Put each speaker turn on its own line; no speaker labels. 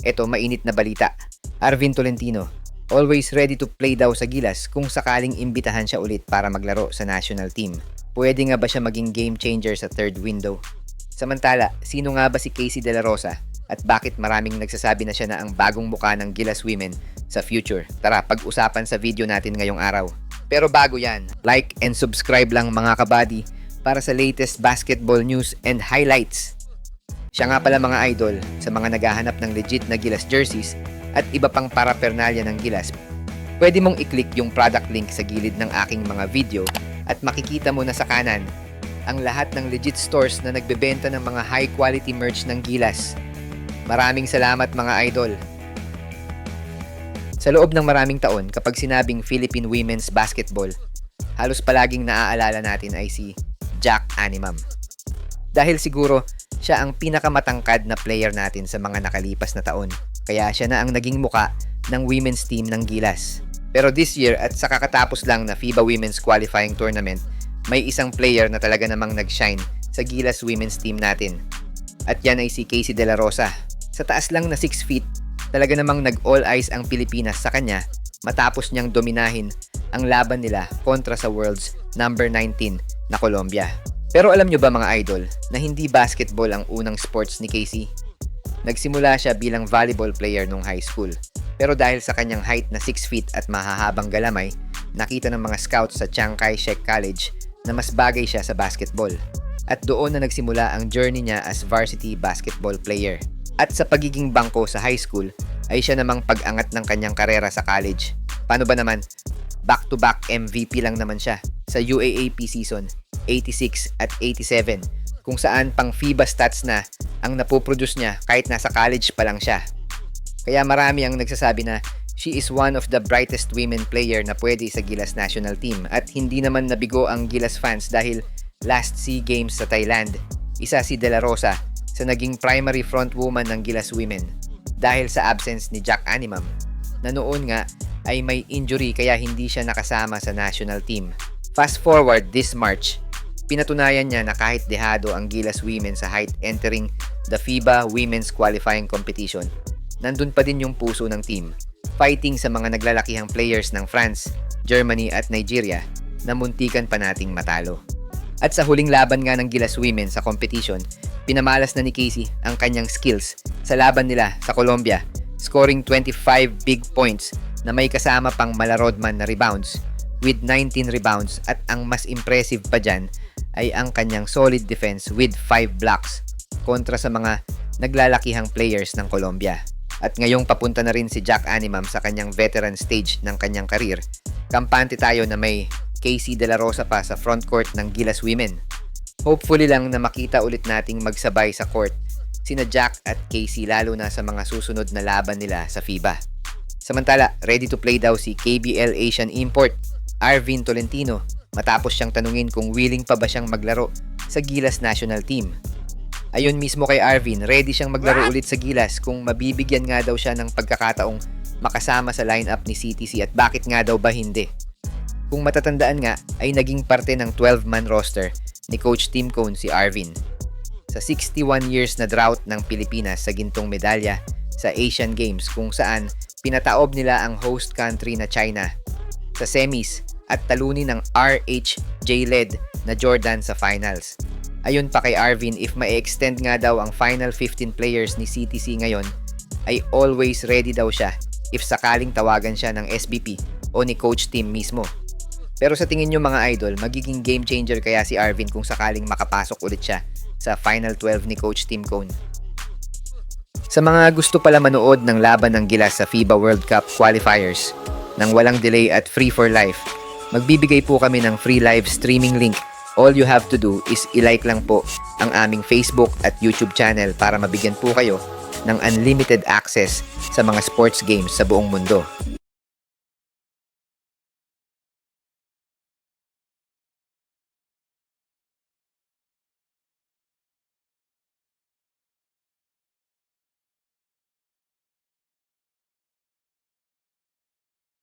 Eto, mainit na balita. Arvin Tolentino, always ready to play daw sa Gilas kung sakaling imbitahan siya ulit para maglaro sa national team. Pwede nga ba siya maging game changer sa third window? Samantala, sino nga ba si Casey De La Rosa at bakit maraming nagsasabi na siya na ang bagong muka ng Gilas Women sa future? Tara, pag-usapan sa video natin ngayong araw. Pero bago yan, like and subscribe lang mga kabady para sa latest basketball news and highlights. Siya nga pala mga idol, sa mga naghahanap ng legit na Gilas jerseys at iba pang paraphernalia ng Gilas, pwede mong i-click yung product link sa gilid ng aking mga video at makikita mo na sa kanan ang lahat ng legit stores na nagbebenta ng mga high quality merch ng Gilas. Maraming salamat mga idol! Sa loob ng maraming taon, kapag sinabing Philippine Women's Basketball, halos palaging naaalala natin ay si Jack Animam. Dahil siguro, siya ang pinakamatangkad na player natin sa mga nakalipas na taon. Kaya siya na ang naging muka ng women's team ng Gilas. Pero this year at sa kakatapos lang na FIBA Women's Qualifying Tournament, may isang player na talaga namang nag-shine sa Gilas women's team natin. At yan ay si Casey De La Rosa. Sa taas lang na 6 feet, talaga namang nag-all eyes ang Pilipinas sa kanya matapos niyang dominahin ang laban nila kontra sa world's number 19 na Colombia. Pero alam nyo ba mga idol na hindi basketball ang unang sports ni Casey? Nagsimula siya bilang volleyball player nung high school. Pero dahil sa kanyang height na 6 feet at mahahabang galamay, nakita ng mga scouts sa Chiang Kai-shek College na mas bagay siya sa basketball. At doon na nagsimula ang journey niya as varsity basketball player. At sa pagiging bangko sa high school, ay siya namang pag-angat ng kanyang karera sa college. Paano ba naman? Back-to-back MVP lang naman siya sa UAAP season 86 at 87, kung saan pang FIBA stats na ang napoproduce niya kahit nasa college pa lang siya. Kaya marami ang nagsasabi na she is one of the brightest women player na pwede sa Gilas national team, at hindi naman nabigo ang Gilas fans dahil last SEA Games sa Thailand, isa si De La Rosa sa naging primary front woman ng Gilas Women dahil sa absence ni Jack Animam na noon nga ay may injury kaya hindi siya nakasama sa national team. Fast forward this March, pinatunayan niya na kahit dehado ang Gilas Women sa height entering the FIBA Women's Qualifying Competition, nandun pa din yung puso ng team, fighting sa mga naglalakihang players ng France, Germany at Nigeria na muntikan pa nating matalo. At sa huling laban nga ng Gilas Women sa competition, pinamalas na ni Casey ang kanyang skills sa laban nila sa Colombia, scoring 25 big points na may kasama pang malarodman na rebounds with 19 rebounds, at ang mas impressive pa dyan ay ang kanyang solid defense with 5 blocks kontra sa mga naglalakihang players ng Colombia. At ngayong papunta na rin si Jack Animam sa kanyang veteran stage ng kanyang career, kampante tayo na may Casey De La Rosa pa sa frontcourt ng Gilas Women. Hopefully lang na makita ulit nating magsabay sa court sina Jack at Casey, lalo na sa mga susunod na laban nila sa FIBA. Samantala, ready to play daw si KBL Asian import Arvin Tolentino matapos siyang tanungin kung willing pa ba siyang maglaro sa Gilas national team. Ayun mismo kay Arvin, ready siyang maglaro ulit sa Gilas kung mabibigyan nga daw siya ng pagkakataong makasama sa lineup ni CTC, at bakit nga daw ba hindi? Kung matatandaan nga ay naging parte ng 12-man roster ni Coach Tim Cone si Arvin. Sa 61 years na drought ng Pilipinas sa gintong medalya sa Asian Games, kung saan pinataob nila ang host country na China sa semis at talunin ng RHJ-led na Jordan sa finals. Ayun pa kay Arvin, if ma-extend nga daw ang final 15 players ni CTC ngayon, ay always ready daw siya if sakaling tawagan siya ng SBP o ni Coach Tim mismo. Pero sa tingin nyo mga idol, magiging game changer kaya si Arvin kung sakaling makapasok ulit siya sa Final 12 ni Coach Tim Cone? Sa mga gusto pala manood ng laban ng Gilas sa FIBA World Cup qualifiers nang walang delay at free for life, magbibigay po kami ng free live streaming link. All you have to do is i-like lang po ang aming Facebook at YouTube channel para mabigyan po kayo ng unlimited access sa mga sports games sa buong mundo.